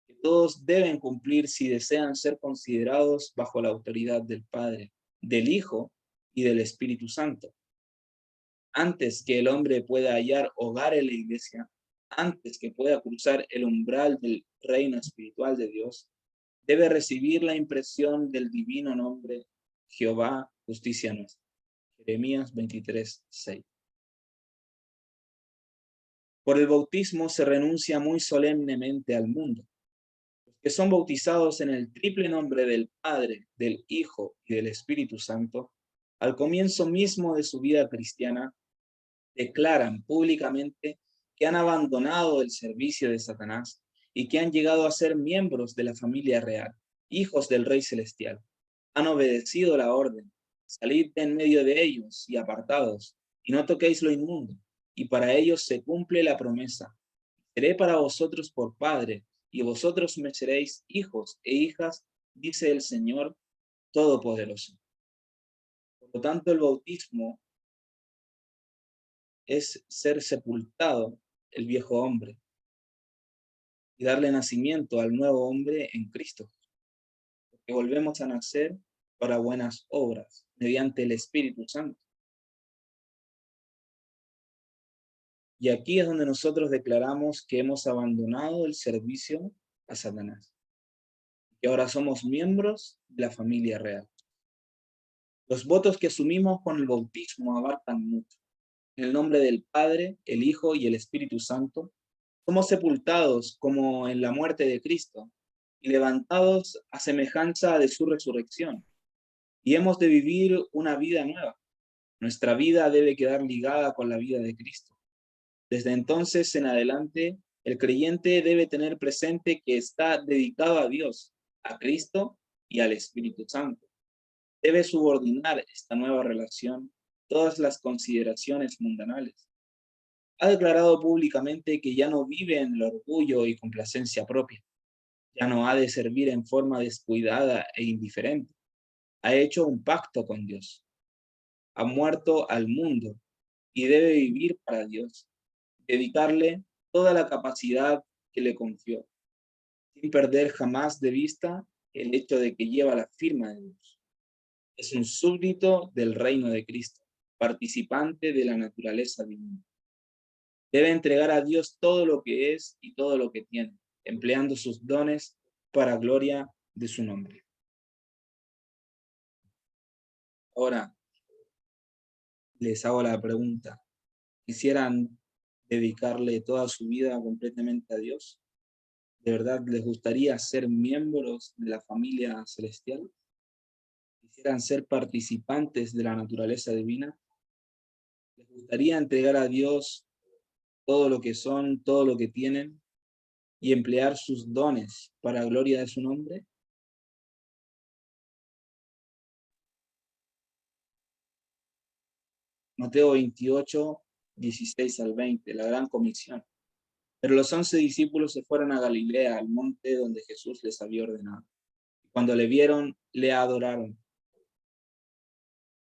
que todos deben cumplir si desean ser considerados bajo la autoridad del Padre, del Hijo y del Espíritu Santo. Antes que el hombre pueda hallar hogar en la iglesia, antes que pueda cruzar el umbral del reino espiritual de Dios, debe recibir la impresión del divino nombre Jehová, justicia nuestra. Jeremías 23:6. Por el bautismo se renuncia muy solemnemente al mundo. Los que son bautizados en el triple nombre del Padre, del Hijo y del Espíritu Santo, al comienzo mismo de su vida cristiana, declaran públicamente que han abandonado el servicio de Satanás y que han llegado a ser miembros de la familia real, hijos del Rey Celestial. Han obedecido la orden: salid de en medio de ellos y apartados, y no toquéis lo inmundo. Y para ellos se cumple la promesa: seré para vosotros por Padre, y vosotros me seréis hijos e hijas, dice el Señor Todopoderoso. Por lo tanto, el bautismo es ser sepultado el viejo hombre y darle nacimiento al nuevo hombre en Cristo, porque volvemos a nacer para buenas obras mediante el Espíritu Santo. Y aquí es donde nosotros declaramos que hemos abandonado el servicio a Satanás, que ahora somos miembros de la familia real. Los votos que asumimos con el bautismo abarcan mucho. En el nombre del Padre, el Hijo y el Espíritu Santo, somos sepultados como en la muerte de Cristo y levantados a semejanza de su resurrección. Y hemos de vivir una vida nueva. Nuestra vida debe quedar ligada con la vida de Cristo. Desde entonces en adelante, el creyente debe tener presente que está dedicado a Dios, a Cristo y al Espíritu Santo. Debe subordinar esta nueva relación todas las consideraciones mundanales. Ha declarado públicamente que ya no vive en el orgullo y complacencia propia. Ya no ha de servir en forma descuidada e indiferente. Ha hecho un pacto con Dios. Ha muerto al mundo y debe vivir para Dios. Dedicarle toda la capacidad que le confió, sin perder jamás de vista el hecho de que lleva la firma de Dios. Es un súbdito del reino de Cristo, participante de la naturaleza divina. Debe entregar a Dios todo lo que es y todo lo que tiene, empleando sus dones para gloria de su nombre. Ahora les hago la pregunta. ¿Quisieran dedicarle toda su vida completamente a Dios? ¿De verdad les gustaría ser miembros de la familia celestial? ¿Quisieran ser participantes de la naturaleza divina? ¿Les gustaría entregar a Dios todo lo que son, todo lo que tienen, y emplear sus dones para la gloria de su nombre? Mateo 28, 16 al 20, la gran comisión. Pero los 11 discípulos se fueron a Galilea, al monte donde Jesús les había ordenado. Cuando le vieron, le adoraron.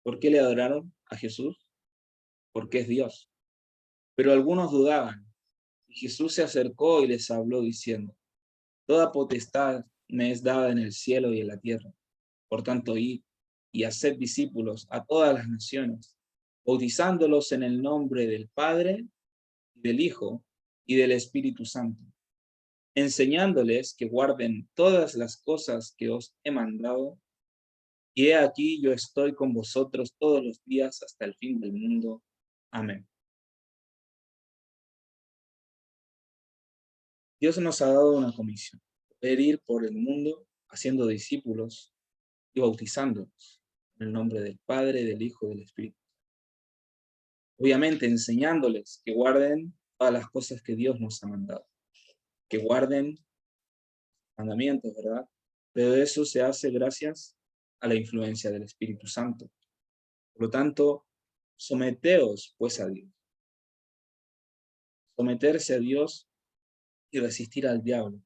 ¿Por qué le adoraron a Jesús? Porque es Dios. Pero algunos dudaban. Y Jesús se acercó y les habló diciendo: Toda potestad me es dada en el cielo y en la tierra. Por tanto, id y haced discípulos a todas las naciones, bautizándolos en el nombre del Padre, y del Hijo y del Espíritu Santo, enseñándoles que guarden todas las cosas que os he mandado. Y he aquí, yo estoy con vosotros todos los días hasta el fin del mundo. Amén. Dios nos ha dado una comisión: poder ir por el mundo haciendo discípulos y bautizándolos en el nombre del Padre, del Hijo y del Espíritu. Obviamente enseñándoles que guarden todas las cosas que Dios nos ha mandado, que guarden mandamientos, ¿verdad? Pero eso se hace gracias a la influencia del Espíritu Santo. Por lo tanto, someteos pues a Dios. Someterse a Dios y resistir al diablo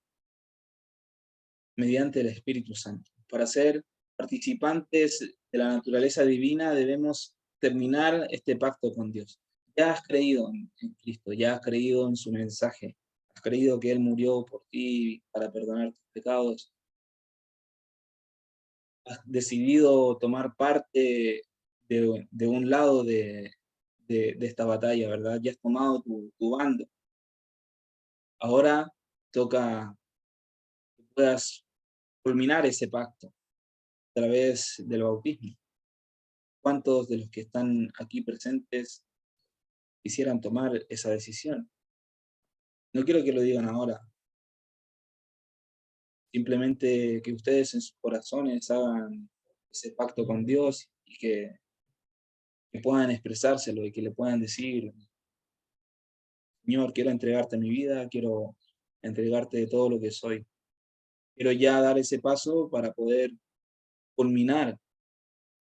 mediante el Espíritu Santo. Para ser participantes de la naturaleza divina debemos terminar este pacto con Dios. Ya has creído en Cristo, ya has creído en su mensaje, has creído que Él murió por ti para perdonar tus pecados, has decidido tomar parte de un lado de esta batalla, ¿verdad? Ya has tomado tu bando. Ahora toca que puedas culminar ese pacto a través del bautismo. ¿Cuántos de los que están aquí presentes quisieran tomar esa decisión? No quiero que lo digan ahora, simplemente que ustedes en sus corazones hagan ese pacto con Dios y que puedan expresárselo y que le puedan decir: Señor, quiero entregarte mi vida, quiero entregarte todo lo que soy. Quiero ya dar ese paso para poder culminar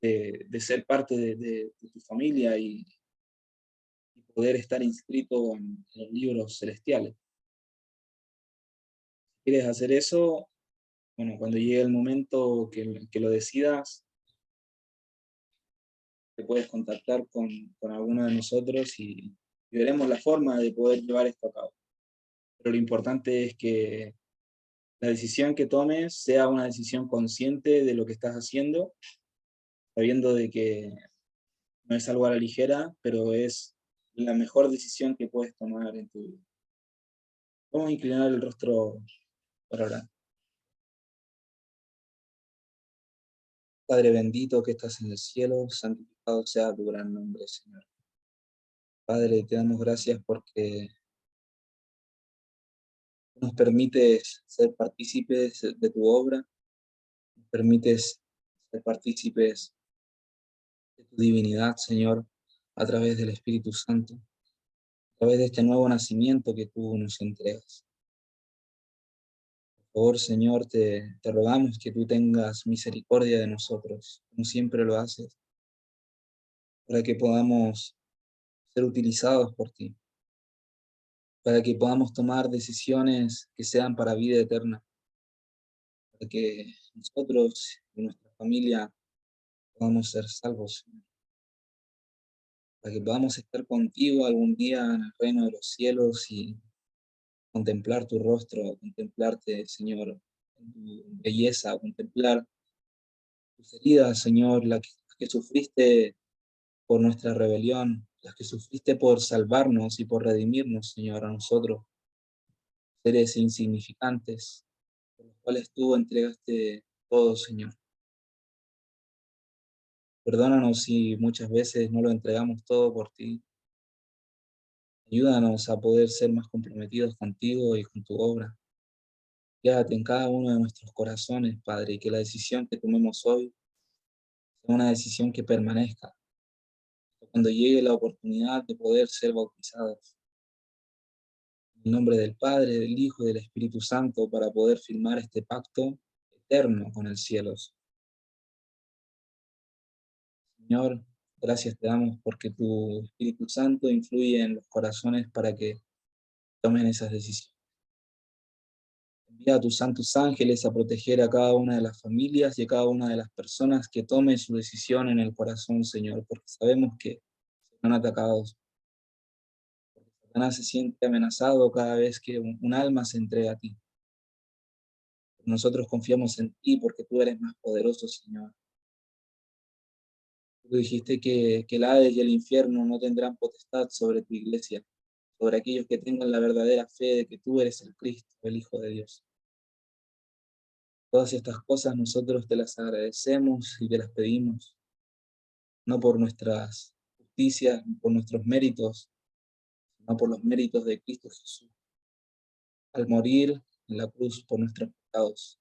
de ser parte de tu familia y poder estar inscrito en los libros celestiales. ¿Quieres hacer eso? Bueno, cuando llegue el momento que lo decidas, te puedes contactar con alguno de nosotros y veremos la forma de poder llevar esto a cabo. Pero lo importante es que la decisión que tomes sea una decisión consciente de lo que estás haciendo, sabiendo de que no es algo a la ligera, pero es la mejor decisión que puedes tomar en tu vida. Vamos a inclinar el rostro para orar. Padre bendito que estás en el cielo, santificado sea tu gran nombre, Señor. Padre, te damos gracias porque nos permites ser partícipes de tu obra, nos permites ser partícipes de tu divinidad, Señor, a través del Espíritu Santo, a través de este nuevo nacimiento que tú nos entregas. Por favor, Señor, te rogamos que tú tengas misericordia de nosotros, como siempre lo haces, para que podamos ser utilizados por ti, para que podamos tomar decisiones que sean para vida eterna, para que nosotros y nuestra familia podamos ser salvos, para que podamos estar contigo algún día en el reino de los cielos y contemplar tu rostro, contemplarte, Señor, en tu belleza, contemplar tus heridas, Señor, las que sufriste por nuestra rebelión, las que sufriste por salvarnos y por redimirnos, Señor, a nosotros, seres insignificantes, por los cuales tú entregaste todo, Señor. Perdónanos si muchas veces no lo entregamos todo por ti. Ayúdanos a poder ser más comprometidos contigo y con tu obra. Quédate en cada uno de nuestros corazones, Padre, y que la decisión que tomemos hoy sea una decisión que permanezca cuando llegue la oportunidad de poder ser bautizados. En el nombre del Padre, del Hijo y del Espíritu Santo, para poder firmar este pacto eterno con el cielo. Señor, gracias te damos porque tu Espíritu Santo influye en los corazones para que tomen esas decisiones. Envía a tus santos ángeles a proteger a cada una de las familias y a cada una de las personas que tomen su decisión en el corazón, Señor, porque sabemos que serán atacados. Satanás se siente amenazado cada vez que un alma se entrega a ti. Nosotros confiamos en ti porque tú eres más poderoso, Señor. Tú dijiste que el Hades y el infierno no tendrán potestad sobre tu iglesia, sobre aquellos que tengan la verdadera fe de que tú eres el Cristo, el Hijo de Dios. Todas estas cosas nosotros te las agradecemos y te las pedimos, no por nuestras justicias, ni por nuestros méritos, sino por los méritos de Cristo Jesús, al morir en la cruz por nuestros pecados.